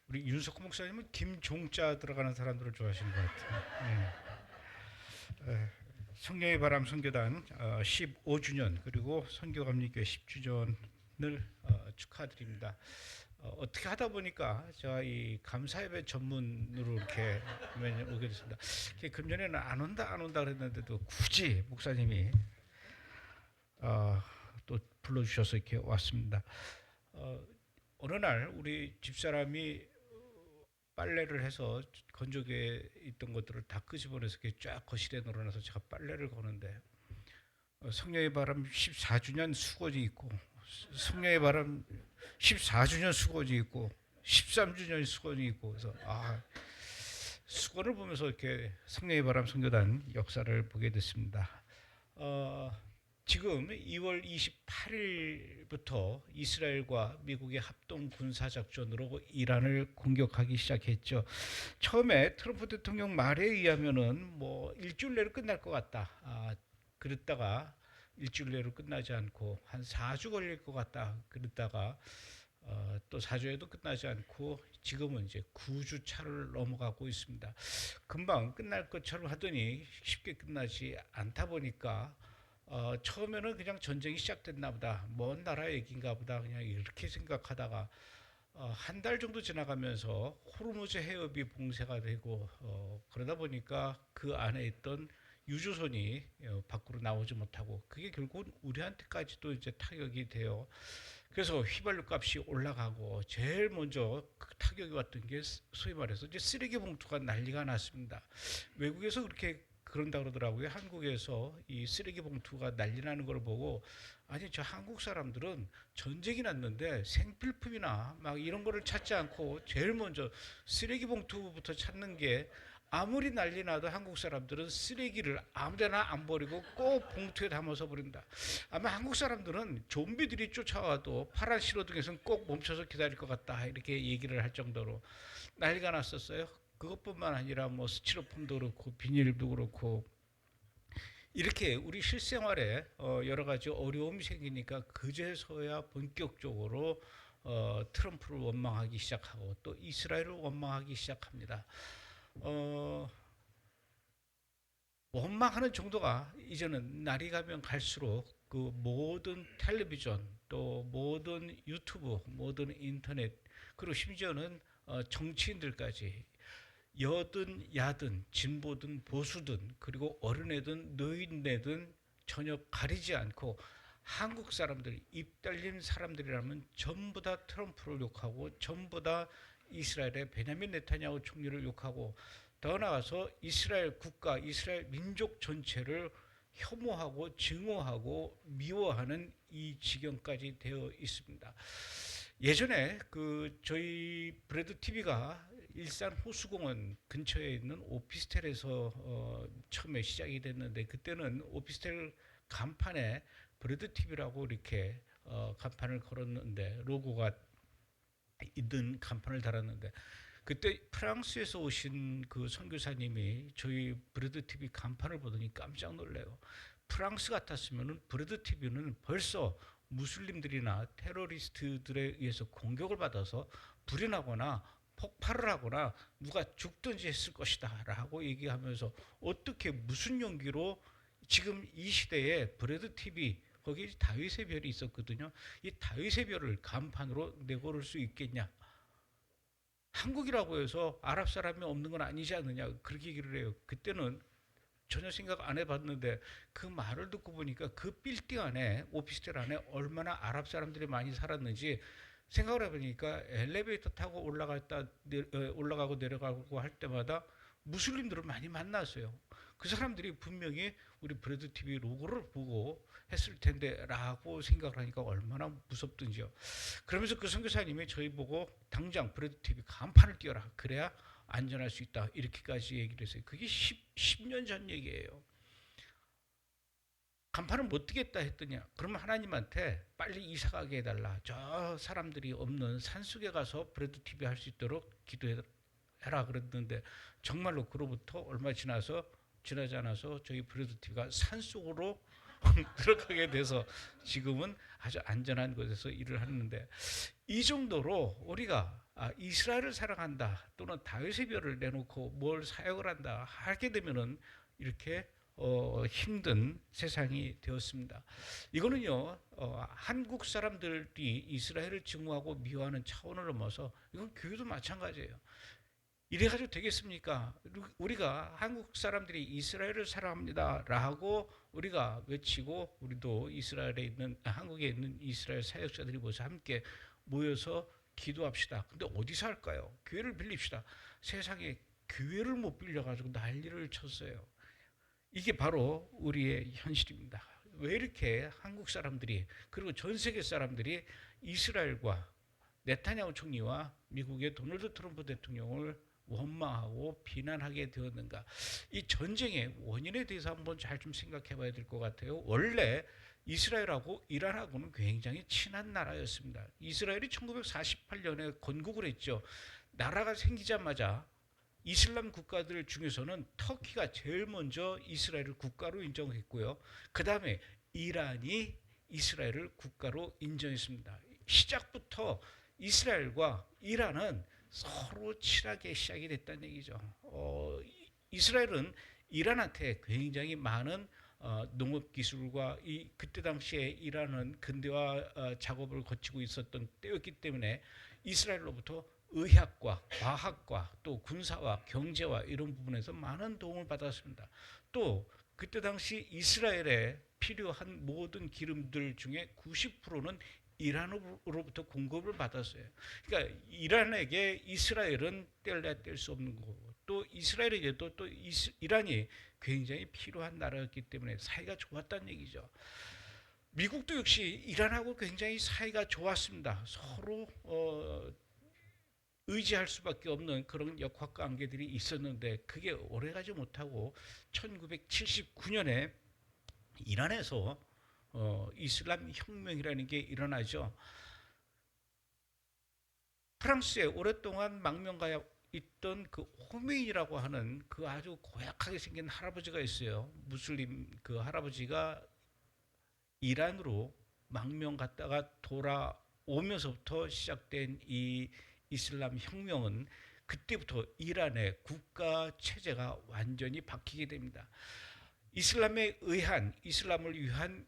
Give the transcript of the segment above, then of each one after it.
우리 윤석호 목사님은 김종자 들어가는 사람들을 좋아하시는 것 같아요. 예. 성령의 바람 선교단 15주년 그리고 선교감리교회 10주년을 축하드립니다. 어떻게 하다 보니까 제가 이 감사예배 전문으로 이렇게 매년 오게 됐습니다. 금년에는 안 온다 그랬는데도 굳이 목사님이 또 불러주셔서 이렇게 왔습니다. 어느 날 우리 집사람이 빨래를 해서 건조기에 있던 것들을 다 끄집어내서 이렇게 쫙 거실에 널어놔서 제가 빨래를 거는데 성령의 바람 14주년 수건이 있고 성령의 바람 14주년 수건이 있고 13주년 수건이 있고 그래서 수건을 보면서 이렇게 성령의 바람 선교단 역사를 보게 됐습니다. 지금 2월 28일부터 이스라엘과 미국의 합동 군사작전으로 이란을 공격하기 시작했죠. 처음에 트럼프 대통령 말에 의하면은 뭐 일주일 내로 끝날 것 같다. 그랬다가 일주일 내로 끝나지 않고 한 4주 걸릴 것 같다. 그랬다가 또 4주에도 끝나지 않고 지금은 이제 9주 차를 넘어가고 있습니다. 금방 끝날 것처럼 하더니 쉽게 끝나지 않다 보니까 처음에는 그냥 전쟁이 시작됐나 보다. 먼 나라 얘기인가 보다. 그냥 이렇게 생각하다가 한 달 정도 지나가면서 호르무즈 해협이 봉쇄가 되고 그러다 보니까 그 안에 있던 유조선이 밖으로 나오지 못하고 그게 결국은 우리한테까지도 이제 타격이 돼요. 그래서 휘발유 값이 올라가고 제일 먼저 그 타격이 왔던 게 소위 말해서 이제 쓰레기 봉투가 난리가 났습니다. 외국에서 그렇게 그런다 그러더라고요. 한국에서 이 쓰레기 봉투가 난리 나는 걸 보고 아니 저 한국 사람들은 전쟁이 났는데 생필품이나 막 이런 거를 찾지 않고 제일 먼저 쓰레기 봉투부터 찾는 게 아무리 난리 나도 한국 사람들은 쓰레기를 아무데나 안 버리고 꼭 봉투에 담아서 버린다. 아마 한국 사람들은 좀비들이 쫓아와도 파란 신호등에서는 꼭 멈춰서 기다릴 것 같다. 이렇게 얘기를 할 정도로 난리가 났었어요. 그것뿐만 아니라 뭐 스티로폼도 그렇고 비닐도 그렇고 이렇게 우리 실생활에 여러 가지 어려움이 생기니까 그제서야 본격적으로 트럼프를 원망하기 시작하고 또 이스라엘을 원망하기 시작합니다. 원망하는 정도가 이제는 날이 가면 갈수록 그 모든 텔레비전 또 모든 유튜브 모든 인터넷 그리고 심지어는 정치인들까지 여든 야든 진보든 보수든 그리고 어른애든 노인네든 전혀 가리지 않고 한국 사람들 입 달린 사람들이라면 전부 다 트럼프를 욕하고 전부 다 이스라엘의 베냐민 네타냐후 총리를 욕하고 더 나아가서 이스라엘 국가 이스라엘 민족 전체를 혐오하고 증오하고 미워하는 이 지경까지 되어 있습니다. 예전에 그 저희 브레드 TV가 일산 호수공원 근처에 있는 오피스텔에서 처음에 시작이 됐는데 그때는 오피스텔 간판에 브레드 TV라고 이렇게 간판을 걸었는데 로고가 있는 간판을 달았는데 그때 프랑스에서 오신 그 선교사님이 저희 브레드 TV 간판을 보더니 깜짝 놀래요. 프랑스 같았으면 브레드 TV는 벌써 무슬림들이나 테러리스트들에 의해서 공격을 받아서 불이 나거나 폭발을 하거나 누가 죽든지 했을 것이다 라고 얘기하면서 어떻게 무슨 용기로 지금 이 시대에 브레드 TV 거기 다윗의 별이 있었거든요. 이 다윗의 별을 간판으로 내걸을 수 있겠냐. 한국이라고 해서 아랍 사람이 없는 건 아니지 않느냐 그렇게 얘기를 해요. 그때는 전혀 생각 안 해봤는데 그 말을 듣고 보니까 그 빌딩 안에 오피스텔 안에 얼마나 아랍 사람들이 많이 살았는지 생각을 해보니까 엘리베이터 타고 올라가고 내려가고 할 때마다 무슬림들을 많이 만났어요. 그 사람들이 분명히 우리 브레드 TV 로고를 보고 했을 텐데라고 생각을 하니까 얼마나 무섭든지요. 그러면서 그 선교사님이 저희 보고 당장 브레드 TV 간판을 띄워라. 그래야 안전할 수 있다. 이렇게까지 얘기를 했어요. 그게 10년 전 얘기예요. 간판을 못 뜨겠다 했더니 그러면 하나님한테 빨리 이사 가게 해달라. 저 사람들이 없는 산속에 가서 브레드 TV 할 수 있도록 기도해라 그랬는데 정말로 그로부터 얼마 지나지 않아서 저희 브레드 TV가 산속으로 들어가게 돼서 지금은 아주 안전한 곳에서 일을 하는데, 이 정도로 우리가 이스라엘을 사랑한다 또는 다윗의 별을 내놓고 뭘 사역을 한다 하게 되면은 이렇게 힘든 세상이 되었습니다. 이거는요, 한국 사람들이 이스라엘을 증오하고 미워하는 차원을 넘어서 이건 교회도 마찬가지예요. 이래가지고 되겠습니까? 우리가 한국 사람들이 이스라엘을 사랑합니다 라고 우리가 외치고, 우리도 이스라엘에 있는, 한국에 있는 이스라엘 사역자들이 모여서 함께 모여서 기도합시다. 근데 어디서 할까요? 교회를 빌립시다. 세상에 교회를 못 빌려가지고 난리를 쳤어요. 이게 바로 우리의 현실입니다. 왜 이렇게 한국 사람들이, 그리고 전 세계 사람들이 이스라엘과 네타냐후 총리와 미국의 도널드 트럼프 대통령을 원망하고 비난하게 되었는가? 이 전쟁의 원인에 대해서 한번 잘 좀 생각해 봐야 될 것 같아요. 원래 이스라엘하고 이란하고는 굉장히 친한 나라였습니다. 이스라엘이 1948년에 건국을 했죠. 나라가 생기자마자 이슬람 국가들 중에서는 터키가 제일 먼저 이스라엘을 국가로 인정했고요. 그 다음에 이란이 이스라엘을 국가로 인정했습니다. 시작부터 이스라엘과 이란은 서로 친하게 시작이 됐다는 얘기죠. 이스라엘은 이란한테 굉장히 많은 농업 기술과 그때 당시에 이란은 근대화 작업을 거치고 있었던 때였기 때문에 이스라엘로부터 의학과 과학과 또 군사와 경제와 이런 부분에서 많은 도움을 받았습니다. 또 그때 당시 이스라엘에 필요한 모든 기름들 중에 90%는 이란으로부터 공급을 받았어요. 그러니까 이란에게 이스라엘은 뗄래야 뗄 수 없는 거고, 또 이스라엘에게도 또 이란이 굉장히 필요한 나라였기 때문에 사이가 좋았다는 얘기죠. 미국도 역시 이란하고 굉장히 사이가 좋았습니다. 서로 의지할 수밖에 없는 그런 역학관계들이 있었는데, 그게 오래가지 못하고 1979년에 이란에서 이슬람 혁명이라는 게 일어나죠. 프랑스에 오랫동안 망명가 있던 그 호메인이라고 하는 그 아주 고약하게 생긴 할아버지가 있어요. 무슬림 그 할아버지가 이란으로 망명 갔다가 돌아오면서부터 시작된 이 이슬람 혁명은, 그때부터 이란의 국가 체제가 완전히 바뀌게 됩니다. 이슬람을 위한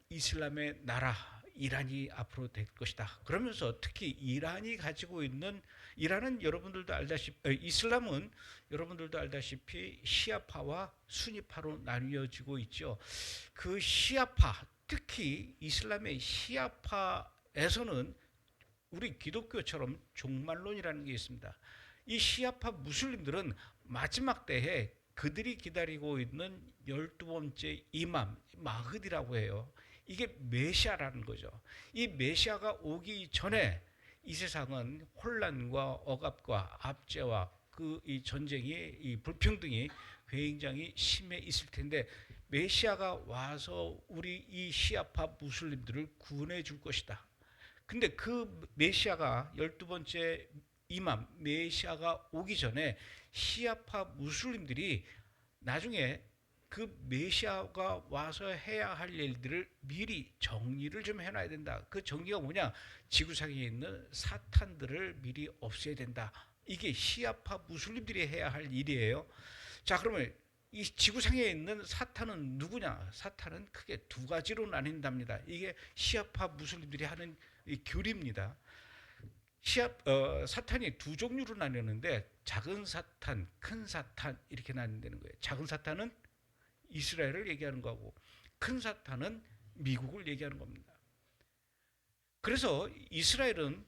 이슬람의 나라 이란이 앞으로 될 것이다. 그러면서 특히 이란은 여러분들도 알다시피, 이슬람은 여러분들도 알다시피 시아파와 수니파로 나뉘어지고 있죠. 그 시아파, 특히 이슬람의 시아파에서는 우리 기독교처럼 종말론이라는 게 있습니다. 이 시아파 무슬림들은 마지막 때에 그들이 기다리고 있는 12번째 이맘, 마흐디라고 해요. 이게 메시아라는 거죠. 이 메시아가 오기 전에 이 세상은 혼란과 억압과 압제와 이 전쟁이, 이 불평등이 굉장히 심해 있을 텐데, 메시아가 와서 우리 이 시아파 무슬림들을 구원해 줄 것이다. 근데 그 메시아가 12번째 이맘 메시아가 오기 전에 시아파 무슬림들이 나중에 그 메시아가 와서 해야 할 일들을 미리 정리를 좀 해놔야 된다. 그 정리가 뭐냐? 지구상에 있는 사탄들을 미리 없애야 된다. 이게 시아파 무슬림들이 해야 할 일이에요. 자, 그러면 이 지구상에 있는 사탄은 누구냐? 사탄은 크게 두 가지로 나뉜답니다. 이게 시아파 무슬림들이 하는 이 교리입니다. 사탄이 두 종류로 나뉘었는데, 작은 사탄, 큰 사탄 이렇게 나뉜다는 거예요. 작은 사탄은 이스라엘을 얘기하는 거고, 큰 사탄은 미국을 얘기하는 겁니다. 그래서 이스라엘은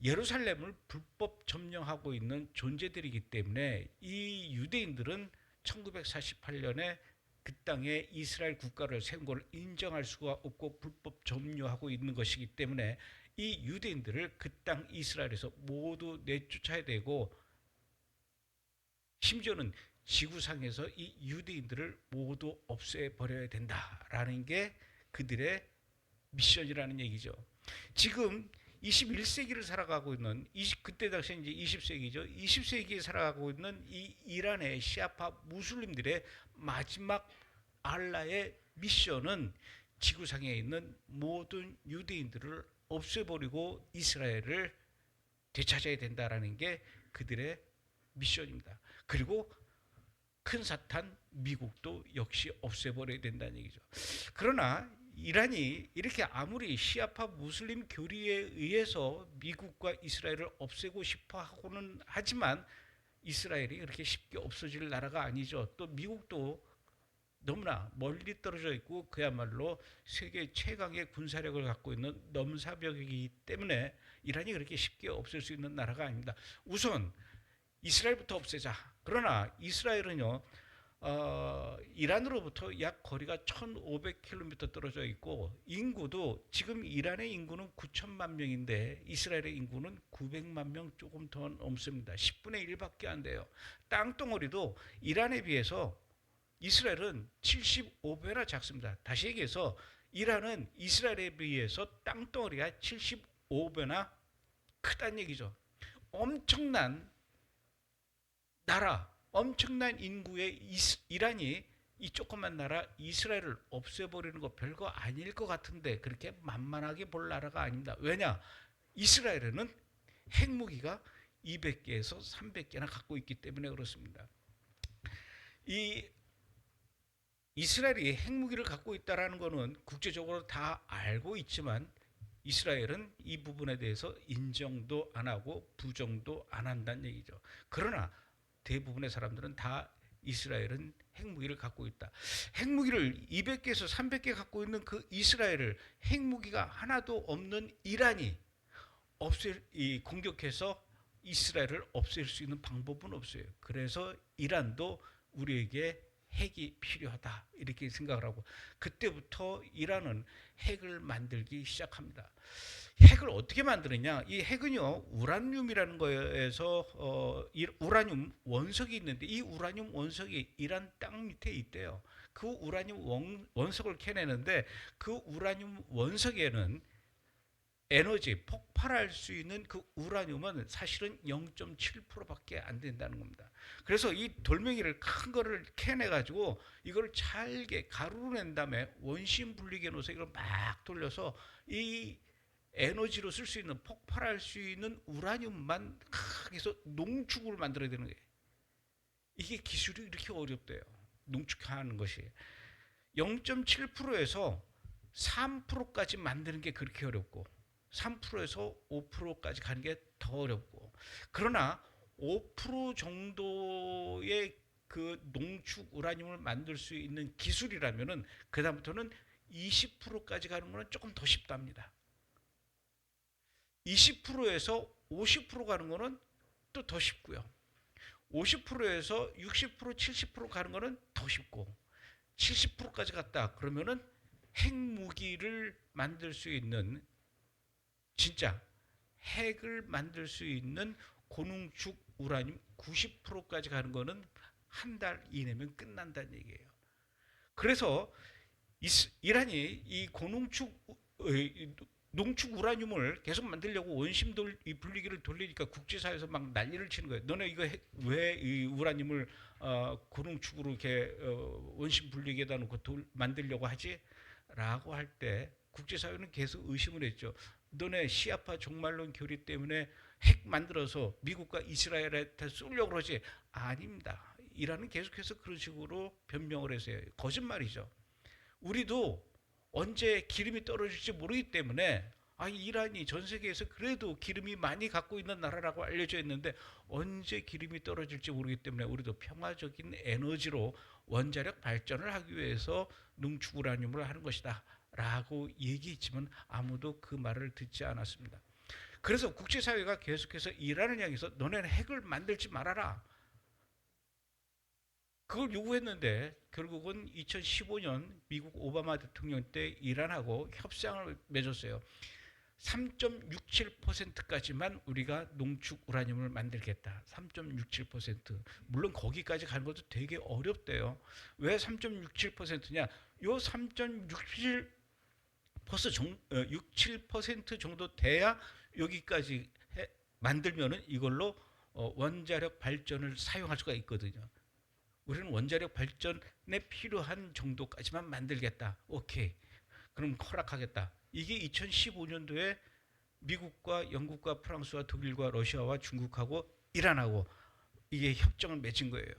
예루살렘을 불법 점령하고 있는 존재들이기 때문에 이 유대인들은 1948년에 그 땅에 이스라엘 국가를 세운 걸 인정할 수가 없고 불법 점유하고 있는 것이기 때문에 이 유대인들을 그 땅 이스라엘에서 모두 내쫓아야 되고, 심지어는 지구상에서 이 유대인들을 모두 없애버려야 된다라는 게 그들의 미션이라는 얘기죠. 지금 21세기를 살아가고 있는, 그때 당시 이제 20세기죠. 20세기에 살아가고 있는 이 이란의 시아파 무슬림들의 마지막 알라의 미션은 지구상에 있는 모든 유대인들을 없애버리고 이스라엘을 되찾아야 된다라는 게 그들의 미션입니다. 그리고 큰 사탄 미국도 역시 없애버려야 된다는 얘기죠. 그러나 이란이 이렇게 아무리 시아파 무슬림 교리에 의해서 미국과 이스라엘을 없애고 싶어 하고는 하지만 이스라엘이 그렇게 쉽게 없어질 나라가 아니죠. 또 미국도 너무나 멀리 떨어져 있고 그야말로 세계 최강의 군사력을 갖고 있는 넘사벽이기 때문에 이란이 그렇게 쉽게 없앨 수 있는 나라가 아닙니다. 우선 이스라엘부터 없애자. 그러나 이스라엘은요, 이란으로부터 약 거리가 1,500km 떨어져 있고 인구도 지금 이란의 인구는 9천만 명인데 이스라엘의 인구는 900만 명 조금 더 넘습니다. 10분의 1밖에 안 돼요. 땅덩어리도 이란에 비해서 이스라엘은 75배나 작습니다. 다시 얘기해서 이란은 이스라엘에 비해서 땅덩어리가 75배나 크다는 얘기죠. 엄청난 나라, 엄청난 인구의 이란이 이 조그만 나라 이스라엘을 없애버리는 거 별거 아닐 것 같은데 그렇게 만만하게 볼 나라가 아닙니다. 왜냐? 이스라엘은 핵무기가 200개에서 300개나 갖고 있기 때문에 그렇습니다. 이 이스라엘이 핵무기를 갖고 있다는 것은 국제적으로 다 알고 있지만 이스라엘은 이 부분에 대해서 인정도 안 하고 부정도 안 한다는 얘기죠. 그러나 대부분의 사람들은 다 이스라엘은 핵무기를 갖고 있다. 핵무기를 200개에서 300개 갖고 있는 그 이스라엘을 핵무기가 하나도 없는 이란이 공격해서 이스라엘을 없앨 수 있는 방법은 없어요. 그래서 이란도 우리에게 핵이 필요하다 이렇게 생각을 하고 그때부터 이란은 핵을 만들기 시작합니다. 핵을 어떻게 만드느냐? 이 핵은요 우라늄이라는 거에서 우라늄 원석이 있는데 이 우라늄 원석이 이란 땅 밑에 있대요. 그 우라늄 원석을 캐내는데 그 우라늄 원석에는 에너지 폭발할 수 있는 그 우라늄은 사실은 0.7%밖에 안 된다는 겁니다. 그래서 이 돌멩이를 큰 거를 캐내 가지고 이걸 잘게 가루로 낸 다음에 원심 분리기에 넣어서 이걸 막 돌려서 이 에너지로 쓸 수 있는 폭발할 수 있는 우라늄만 크게 해서 농축을 만들어야 되는 거예요. 이게 기술이 이렇게 어렵대요. 농축하는 것이 0.7%에서 3%까지 만드는 게 그렇게 어렵고 3%에서 5%까지 가는 게 더 어렵고 그러나 5% 정도의 그 농축 우라늄을 만들 수 있는 기술이라면은 그다음부터는 20%까지 가는 거는 조금 더 쉽답니다. 20%에서 50% 가는 거는 또 더 쉽고요. 50%에서 60%, 70% 가는 거는 더 쉽고 70%까지 갔다 그러면은 핵무기를 만들 수 있는 진짜 핵을 만들 수 있는 고농축 우라늄 90%까지 가는 거는 한 달 이내면 끝난다는 얘기예요. 그래서 이란이 이 농축 우라늄을 계속 만들려고 원심 분리기를 돌리니까 국제사회에서 막 난리를 치는 거예요. 너네 이거 왜 이 우라늄을 고농축으로 이렇게 원심 분리기에다 놓고 만들려고 하지? 라고 할 때 국제사회는 계속 의심을 했죠. 너네 시아파 종말론 교리 때문에 핵 만들어서 미국과 이스라엘한테 쏘려고 그러지? 아닙니다. 이란은 계속해서 그런 식으로 변명을 했어요. 거짓말이죠. 우리도 언제 기름이 떨어질지 모르기 때문에 이란이 전 세계에서 그래도 기름이 많이 갖고 있는 나라라고 알려져 있는데 언제 기름이 떨어질지 모르기 때문에 우리도 평화적인 에너지로 원자력 발전을 하기 위해서 농축 우라늄을 하는 것이다 라고 얘기했지만 아무도 그 말을 듣지 않았습니다. 그래서 국제사회가 계속해서 이란을 향해서 너네는 핵을 만들지 말아라 그걸 요구했는데 결국은 2015년 미국 오바마 대통령 때 이란하고 협상을 맺었어요. 3.67%까지만 우리가 농축 우라늄을 만들겠다. 3.67%. 물론 거기까지 가는 것도 되게 어렵대요. 왜 3.67%냐? 요 3.67% 정도 돼야 여기까지 만들면은 이걸로 원자력 발전을 사용할 수가 있거든요. 우리는 원자력 발전에 필요한 정도까지만 만들겠다. 오케이. 그럼 허락하겠다. 이게 2015년도에 미국과 영국과 프랑스와 독일과 러시아와 중국하고 이란하고 이게 협정을 맺은 거예요.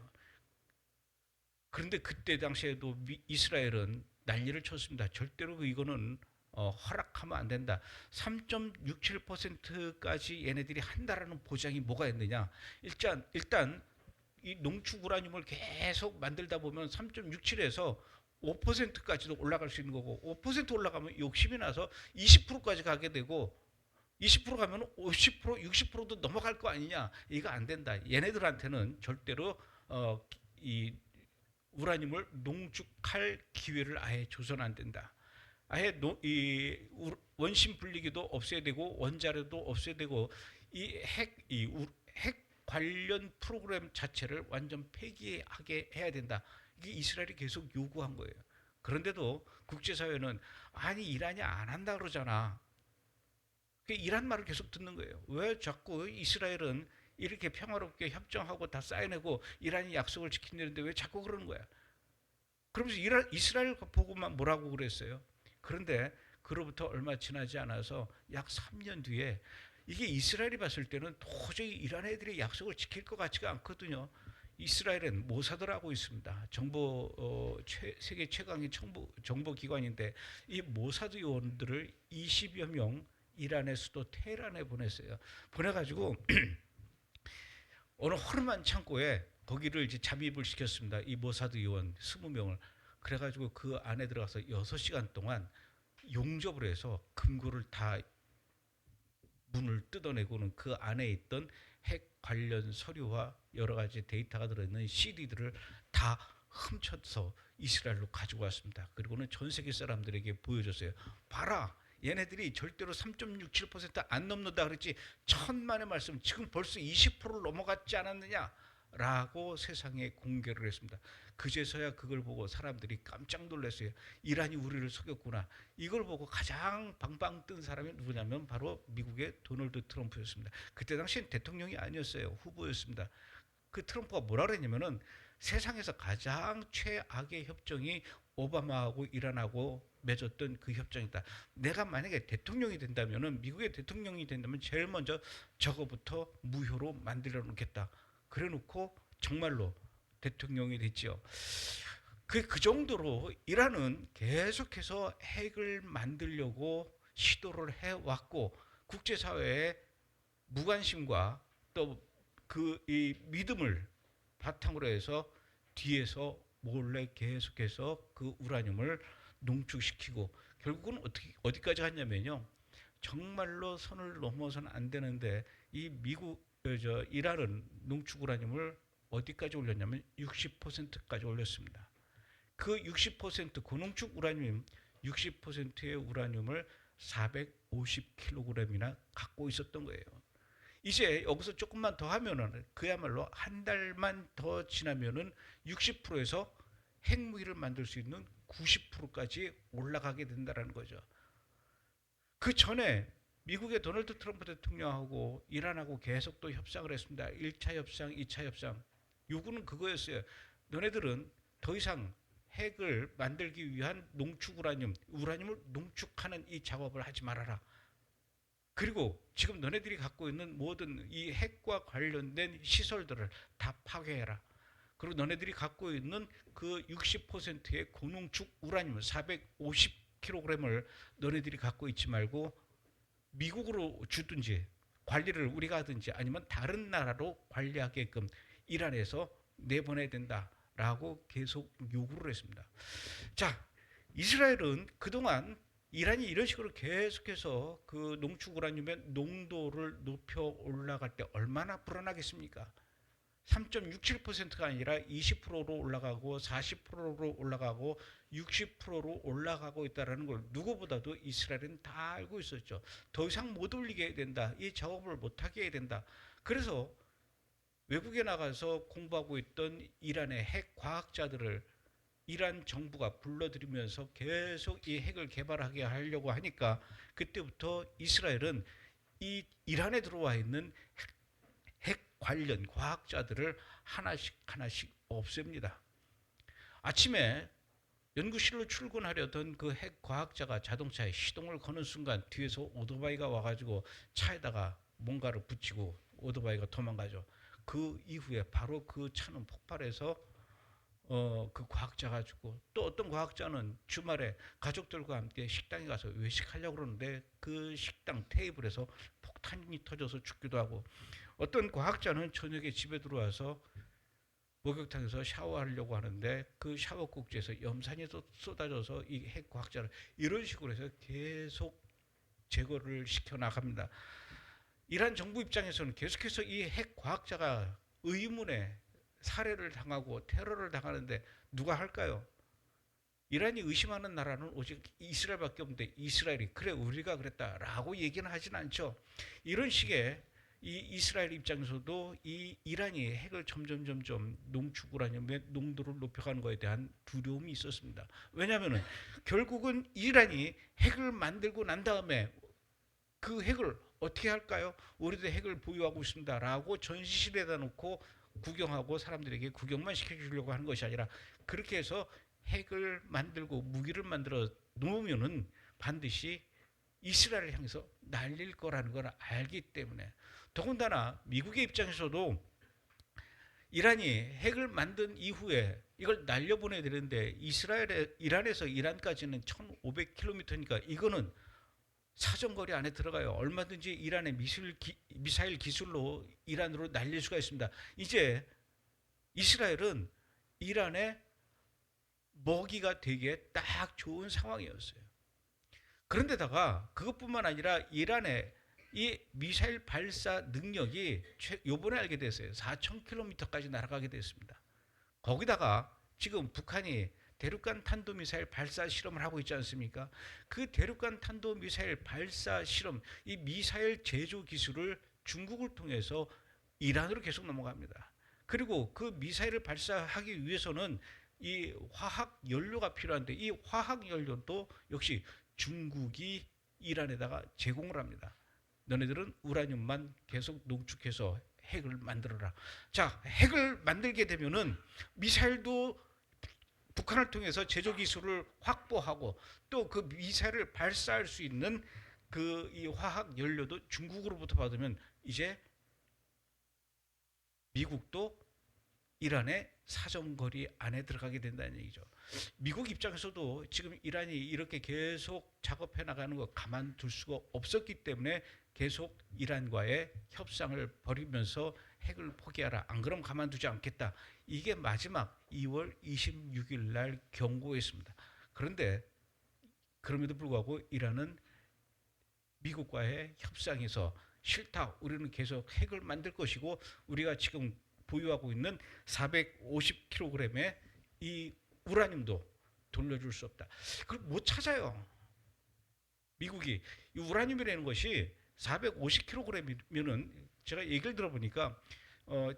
그런데 그때 당시에도 이스라엘은 난리를 쳤습니다. 절대로 이거는 허락하면 안 된다. 3.67%까지 얘네들이 한다라는 보장이 뭐가 있느냐? 일단 이 농축 우라늄을 계속 만들다 보면 3.67에서 5%까지도 올라갈 수 있는 거고 5% 올라가면 욕심이 나서 20%까지 가게 되고 20% 가면 50%, 60%도 넘어갈 거 아니냐? 이거 안 된다. 얘네들한테는 절대로 이 우라늄을 농축할 기회를 아예 줘서는 안 된다. 아예 이 원심 분리기도 없애야 되고 원자료도 없애야 되고 핵 관련 프로그램 자체를 완전 폐기하게 해야 된다. 이게 이스라엘이 계속 요구한 거예요. 그런데도 국제사회는 아니 이란이 안 한다 그러잖아. 이란 말을 계속 듣는 거예요. 왜 자꾸 이스라엘은 이렇게 평화롭게 협정하고 다 사인하고 이란이 약속을 지킨다는데 왜 자꾸 그러는 거야? 그러면서 이스라엘 보고만 뭐라고 그랬어요? 그런데 그로부터 얼마 지나지 않아서 약 3년 뒤에 이게 이스라엘이 봤을 때는 도저히 이란 애들이 약속을 지킬 것 같지가 않거든요. 이스라엘은 모사드라고 있습니다. 세계 최강의 정보기관인데 이 모사드 요원들을 20여 명 이란의 수도 테헤란에 보냈어요. 보내가지고 어느 허름한 창고에 거기를 이제 잠입을 시켰습니다. 이 모사드 요원 20명을. 그래가지고 그 안에 들어가서 6시간 동안 용접을 해서 금고를 다 문을 뜯어내고는 그 안에 있던 핵 관련 서류와 여러 가지 데이터가 들어있는 CD들을 다 훔쳐서 이스라엘로 가지고 왔습니다. 그리고는 전 세계 사람들에게 보여줬어요. 봐라, 얘네들이 절대로 3.67%안 넘는다 그랬지. 천만의 말씀, 지금 벌써 20%를 넘어갔지 않았느냐 라고 세상에 공개를 했습니다. 그제서야 그걸 보고 사람들이 깜짝 놀랐어요. 이란이 우리를 속였구나. 이걸 보고 가장 방방 뜬 사람이 누구냐면 바로 미국의 도널드 트럼프였습니다. 그때 당시엔 대통령이 아니었어요. 후보였습니다. 그 트럼프가 뭐라 그랬냐면은 세상에서 가장 최악의 협정이 오바마하고 이란하고 맺었던 그 협정이다. 내가 만약에 대통령이 된다면은 미국의 대통령이 된다면 제일 먼저 저거부터 무효로 만들어 놓겠다. 그래 놓고 정말로 대통령이 됐죠. 그 정도로 이란은 계속해서 핵을 만들려고 시도를 해왔고 국제사회의 무관심과 또 그 이 믿음을 바탕으로 해서 뒤에서 몰래 계속해서 그 우라늄을 농축시키고 결국은 어디까지 갔냐면요. 정말로 선을 넘어서는 안 되는데 이 이란은 농축 우라늄을 어디까지 올렸냐면 60%까지 올렸습니다. 그 60% 고농축 우라늄 60%의 우라늄을 450kg이나 갖고 있었던 거예요. 이제 여기서 조금만 더 하면은 그야말로 한 달만 더 지나면은 60%에서 핵무기를 만들 수 있는 90%까지 올라가게 된다는 거죠. 그 전에 미국의 도널드 트럼프 대통령하고 이란하고 계속 또 협상을 했습니다. 1차 협상, 2차 협상. 요구는 그거였어요. 너네들은 더 이상 핵을 만들기 위한 농축 우라늄을 농축하는 이 작업을 하지 말아라. 그리고 지금 너네들이 갖고 있는 모든 이 핵과 관련된 시설들을 다 파괴해라. 그리고 너네들이 갖고 있는 그 60%의 고농축 우라늄 450kg을 너네들이 갖고 있지 말고 미국으로 주든지 관리를 우리가 하든지 아니면 다른 나라로 관리하게끔 이란에서 내보내야 된다라고 계속 요구를 했습니다. 자, 이스라엘은 그동안 이란이 이런 식으로 계속해서 그 농축 우라늄의 농도를 높여 올라갈 때 얼마나 불안하겠습니까? 3.67%가 아니라 20%로 올라가고 40%로 올라가고 60%로 올라가고 있다는 걸 누구보다도 이스라엘은 다 알고 있었죠. 더 이상 못 올리게 해야 된다. 이 작업을 못하게 해야 된다. 그래서 외국에 나가서 공부하고 있던 이란의 핵 과학자들을 이란 정부가 불러들이면서 계속 이 핵을 개발하게 하려고 하니까 그때부터 이스라엘은 이 이란에 들어와 있는 핵 관련 과학자들을 하나씩 없앱니다. 아침에 연구실로 출근하려던 그 핵 과학자가 자동차에 시동을 거는 순간 뒤에서 오토바이가 와가지고 차에다가 뭔가를 붙이고 오토바이가 도망가죠. 그 이후에 바로 그 차는 폭발해서 그 과학자가 죽고, 또 어떤 과학자는 주말에 가족들과 함께 식당에 가서 외식하려고 그러는데 그 식당 테이블에서 폭탄이 터져서 죽기도 하고, 어떤 과학자는 저녁에 집에 들어와서 목욕탕에서 샤워하려고 하는데 그 샤워 꼭지에서 염산이 쏟아져서 이 핵 과학자를 이런 식으로 해서 계속 제거를 시켜 나갑니다. 이란 정부 입장에서는 계속해서 이 핵 과학자가 의문에 살해를 당하고 테러를 당하는데 누가 할까요? 이란이 의심하는 나라는 오직 이스라엘밖에 없는데 이스라엘이 그래 우리가 그랬다라고 얘기는 하진 않죠. 이런 식의 이 이스라엘 입장에서도 이 이란이 핵을 점점 농축우라늄의 농도를 높여가는 것에 대한 두려움이 있었습니다. 왜냐하면 결국은 이란이 핵을 만들고 난 다음에 그 핵을 어떻게 할까요? 우리도 핵을 보유하고 있습니다라고 전시실에다 놓고 구경하고 사람들에게 구경만 시켜주려고 하는 것이 아니라, 그렇게 해서 핵을 만들고 무기를 만들어 놓으면은 반드시 이스라엘을 향해서 날릴 거라는 걸 알기 때문에, 더군다나 미국의 입장에서도 이란이 핵을 만든 이후에 이걸 날려보내야 되는데 이란에서 이란까지는 1500km니까 이거는 사정거리 안에 들어가요. 얼마든지 이란의 미사일 기술로 이란으로 날릴 수가 있습니다. 이제 이스라엘은 이란의 먹이가 되기에 딱 좋은 상황이었어요. 그런데다가 그것뿐만 아니라 이란의 이 미사일 발사 능력이 요번에 알게 됐어요. 4,000km까지 날아가게 됐습니다. 거기다가 지금 북한이 대륙간 탄도미사일 발사 실험을 하고 있지 않습니까? 그 대륙간 탄도미사일 발사 실험, 이 미사일 제조 기술을 중국을 통해서 이란으로 계속 넘어갑니다. 그리고 그 미사일을 발사하기 위해서는 이 화학 연료가 필요한데 이 화학 연료도 역시 중국이 이란에다가 제공을 합니다. 너네들은 우라늄만 계속 농축해서 핵을 만들어라. 자, 핵을 만들게 되면은 미사일도 북한을 통해서 제조 기술을 확보하고 또 그 미사일을 발사할 수 있는 그 이 화학 연료도 중국으로부터 받으면 이제 미국도 이란의 사정거리 안에 들어가게 된다는 얘기죠. 미국 입장에서도 지금 이란이 이렇게 계속 작업해 나가는 거 가만둘 수가 없었기 때문에 계속 이란과의 협상을 벌이면서 핵을 포기하라. 안 그럼 가만두지 않겠다. 이게 마지막 2월 26일 날 경고했습니다. 그런데 그럼에도 불구하고 이란은 미국과의 협상에서 싫다. 우리는 계속 핵을 만들 것이고 우리가 지금 보유하고 있는 450kg의 이 우라늄도 돌려줄 수 없다. 그걸 못 찾아요. 미국이 이 우라늄이라는 것이 450kg이면은 제가 얘기를 들어보니까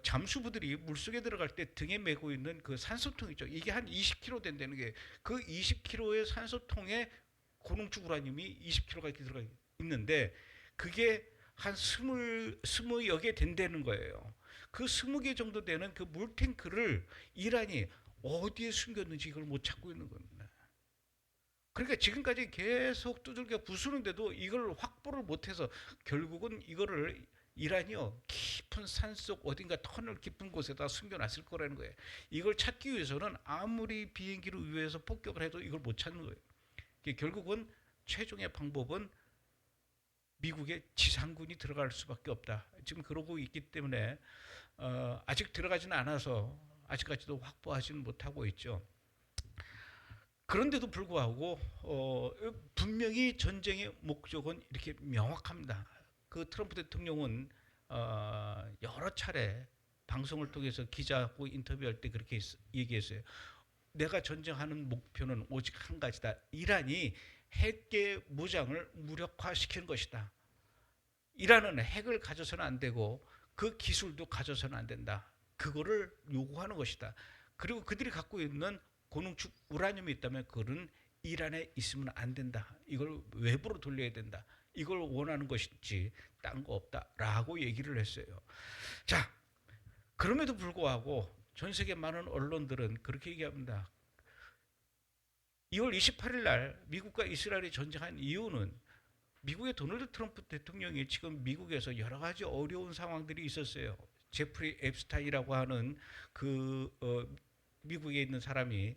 잠수부들이 물속에 들어갈 때 등에 메고 있는 그 산소통 있죠. 이게 한 20kg 된다는 게, 그 20kg의 산소통에 고농축 우라늄이 20kg가 이렇게 들어가 있는데 그게 한 20여 개 된다는 거예요. 그 20개 정도 되는 그 물탱크를 이란이 어디에 숨겼는지 이걸 못 찾고 있는 겁니다. 그러니까 지금까지 계속 두들겨 부수는데도 이걸 확보를 못해서 결국은 이거를 이란이요 깊은 산속 어딘가 터널 깊은 곳에다 숨겨놨을 거라는 거예요. 이걸 찾기 위해서는 아무리 비행기를 위해서 폭격을 해도 이걸 못 찾는 거예요. 결국은 최종의 방법은 미국의 지상군이 들어갈 수밖에 없다. 지금 그러고 있기 때문에 아직 들어가지는 않아서 아직까지도 확보하지는 못하고 있죠. 그런데도 불구하고 분명히 전쟁의 목적은 이렇게 명확합니다. 그 트럼프 대통령은 여러 차례 방송을 통해서 기자하고 인터뷰할 때 그렇게 얘기했어요. 내가 전쟁하는 목표는 오직 한 가지다. 이란이 핵의 무장을 무력화시키는 것이다. 이란은 핵을 가져서는 안 되고 그 기술도 가져서는 안 된다. 그거를 요구하는 것이다. 그리고 그들이 갖고 있는 고농축 우라늄이 있다면 그거는 이란에 있으면 안 된다. 이걸 외부로 돌려야 된다. 이걸 원하는 것이지 딴 거 없다라고 얘기를 했어요. 자, 그럼에도 불구하고 전 세계 많은 언론들은 그렇게 얘기합니다. 2월 28일 날 미국과 이스라엘이 전쟁한 이유는 미국의 도널드 트럼프 대통령이 지금 미국에서 여러 가지 어려운 상황들이 있었어요. 제프리 앱스타인이라고 하는 그 미국에 있는 사람이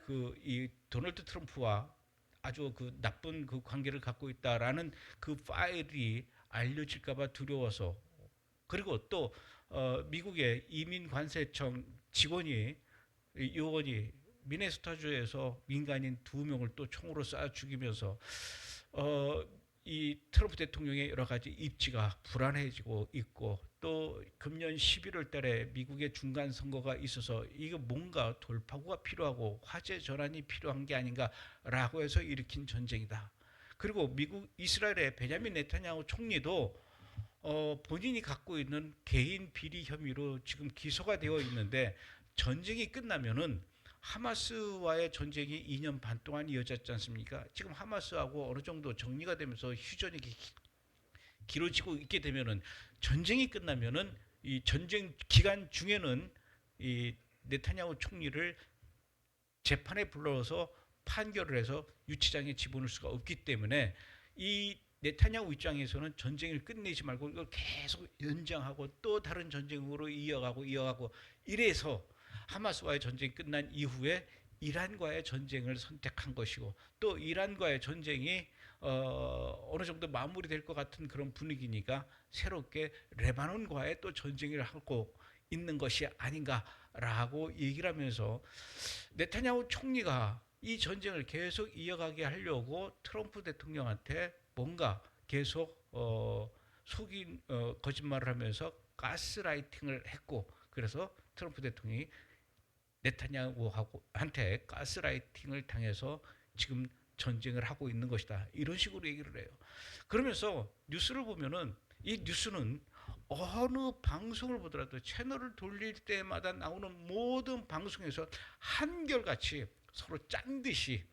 그 이 도널드 트럼프와 아주 그 나쁜 그 관계를 갖고 있다라는 그 파일이 알려질까봐 두려워서, 그리고 또 미국의 이민관세청 직원이 요원이 미네소타주에서 민간인 2명을 또 총으로 쏴 죽이면서 어, 이 트럼프 대통령의 여러 가지 입지가 불안해지고 있고, 또 금년 11월 달에 미국의 중간 선거가 있어서 이거 뭔가 돌파구가 필요하고 화제 전환이 필요한 게 아닌가라고 해서 일으킨 전쟁이다. 그리고 미국 이스라엘의 베냐민 네타냐후 총리도 본인이 갖고 있는 개인 비리 혐의로 지금 기소가 되어 있는데, 전쟁이 끝나면은 하마스와의 전쟁이 2년 반 동안 이어졌지 않습니까? 지금 하마스하고 어느 정도 정리가 되면서 휴전이 길어지고 있게 되면은, 전쟁이 끝나면은 이 전쟁 기간 중에는 이 네타냐후 총리를 재판에 불러서 판결을 해서 유치장에 집어넣을 수가 없기 때문에, 이 네타냐후 입장에서는 전쟁을 끝내지 말고 이걸 계속 연장하고 또 다른 전쟁으로 이어가고 이래서 하마스와의 전쟁이 끝난 이후에 이란과의 전쟁을 선택한 것이고, 또 이란과의 전쟁이 어느 정도 마무리될 것 같은 그런 분위기니까 새롭게 레바논과의 또 전쟁을 하고 있는 것이 아닌가라고 얘기를 하면서, 네타냐후 총리가 이 전쟁을 계속 이어가게 하려고 트럼프 대통령한테 뭔가 계속 속인 거짓말을 하면서 가스라이팅을 했고, 그래서 트럼프 대통령이 네타냐후한테 가스라이팅을 당해서 지금 전쟁을 하고 있는 것이다, 이런 식으로 얘기를 해요. 그러면서 뉴스를 보면은, 이 뉴스는 어느 방송을 보더라도 채널을 돌릴 때마다 나오는 모든 방송에서 한결같이 서로 짠 듯이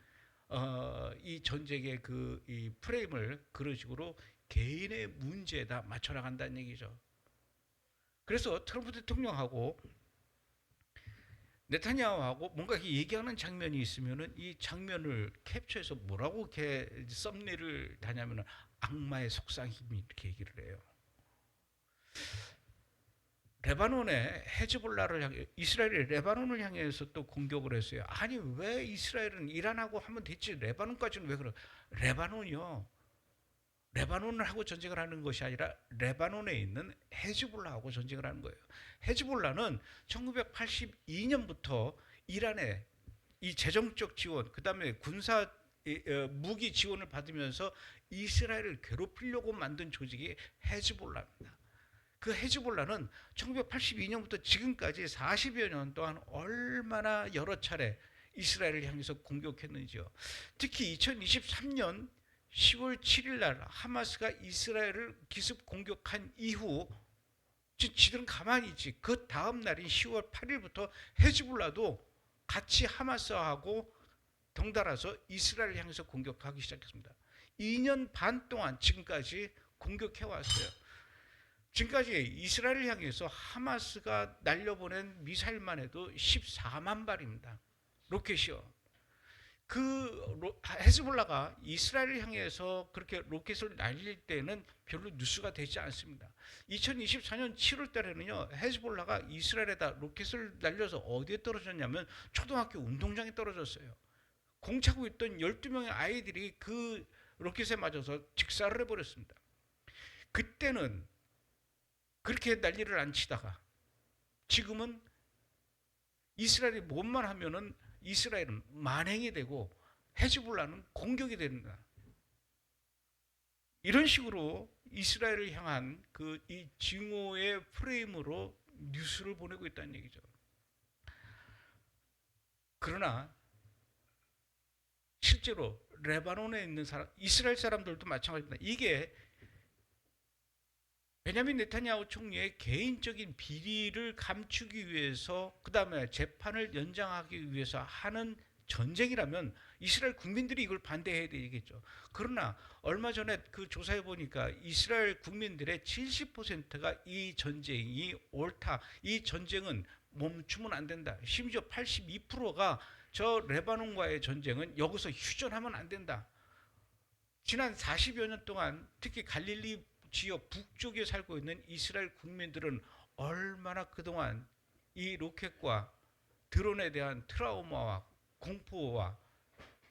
이 전쟁의 이 프레임을 그런 식으로 개인의 문제에다 맞춰 나간다는 얘기죠. 그래서 트럼프 대통령하고 네타냐후하고 뭔가 얘기하는 장면이 있으면은 이 장면을 캡처해서 뭐라고 이렇게 썸네일을 다냐면은 악마의 속삭임이 이렇게 얘기를 해요. 레바논의 헤즈볼라를 향해, 이스라엘이 레바논을 향해서 또 공격을 했어요. 아니 왜 이스라엘은 이란하고 하면 됐지 레바논까지는 왜 그래? 레바논이요, 레바논을 하고 전쟁을 하는 것이 아니라 레바논에 있는 헤즈볼라하고 전쟁을 하는 거예요. 헤즈볼라는 1982년부터 이란의 이 재정적 지원, 그 다음에 군사 무기 지원을 받으면서 이스라엘을 괴롭히려고 만든 조직이 헤즈볼라입니다. 그 헤즈볼라는 1982년부터 지금까지 40여 년 동안 얼마나 여러 차례 이스라엘을 향해서 공격했는지요. 특히 2023년 10월 7일 날 하마스가 이스라엘을 기습 공격한 이후 지들은 가만히 있지. 그 다음 날인 10월 8일부터 헤즈볼라도 같이 하마스하고 덩달아서 이스라엘을 향해서 공격하기 시작했습니다. 2년 반 동안 지금까지 공격해 왔어요. 지금까지 이스라엘을 향해서 하마스가 날려보낸 미사일만 해도 14만 발입니다. 로켓이요. 헤즈볼라가 이스라엘을 향해서 그렇게 로켓을 날릴 때는 별로 뉴스가 되지 않습니다. 2024년 7월 달에는요, 헤즈볼라가 이스라엘에다 로켓을 날려서 어디에 떨어졌냐면 초등학교 운동장에 떨어졌어요. 공 차고 있던 12명의 아이들이 그 로켓에 맞아서 직사를 해버렸습니다. 그때는 그렇게 난리를 안 치다가 지금은 이스라엘이 뭔만 하면은 이스라엘은 만행이 되고 헤즈볼라는 공격이 됩니다. 이런 식으로 이스라엘을 향한 이 증오의 프레임으로 뉴스를 보내고 있다는 얘기죠. 그러나 실제로 레바논에 있는 사람, 이스라엘 사람들도 마찬가지입니다. 이게 베냐민 네타냐후 총리의 개인적인 비리를 감추기 위해서, 그 다음에 재판을 연장하기 위해서 하는 전쟁이라면 이스라엘 국민들이 이걸 반대해야 되겠죠. 그러나 얼마 전에 그 조사해 보니까 이스라엘 국민들의 70%가 이 전쟁이 옳다, 이 전쟁은 멈추면 안 된다, 심지어 82%가 저 레바논과의 전쟁은 여기서 휴전하면 안 된다. 지난 40여 년 동안 특히 갈릴리 지역 북쪽에 살고 있는 이스라엘 국민들은 얼마나 그동안 이 로켓과 드론에 대한 트라우마와 공포와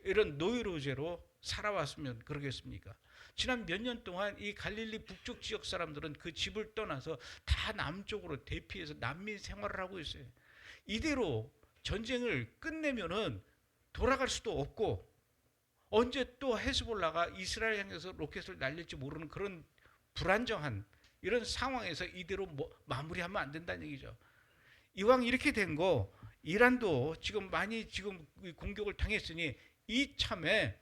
이런 노이로제로 살아왔으면 그러겠습니까? 지난 몇 년 동안 이 갈릴리 북쪽 지역 사람들은 그 집을 떠나서 다 남쪽으로 대피해서 난민 생활을 하고 있어요. 이대로 전쟁을 끝내면은 돌아갈 수도 없고 언제 또 헤즈볼라가 이스라엘 향해서 로켓을 날릴지 모르는 그런 불안정한 이런 상황에서 이대로 마무리하면 안 된다는 얘기죠. 이왕 이렇게 된 거 이란도 지금 많이 지금 공격을 당했으니 이참에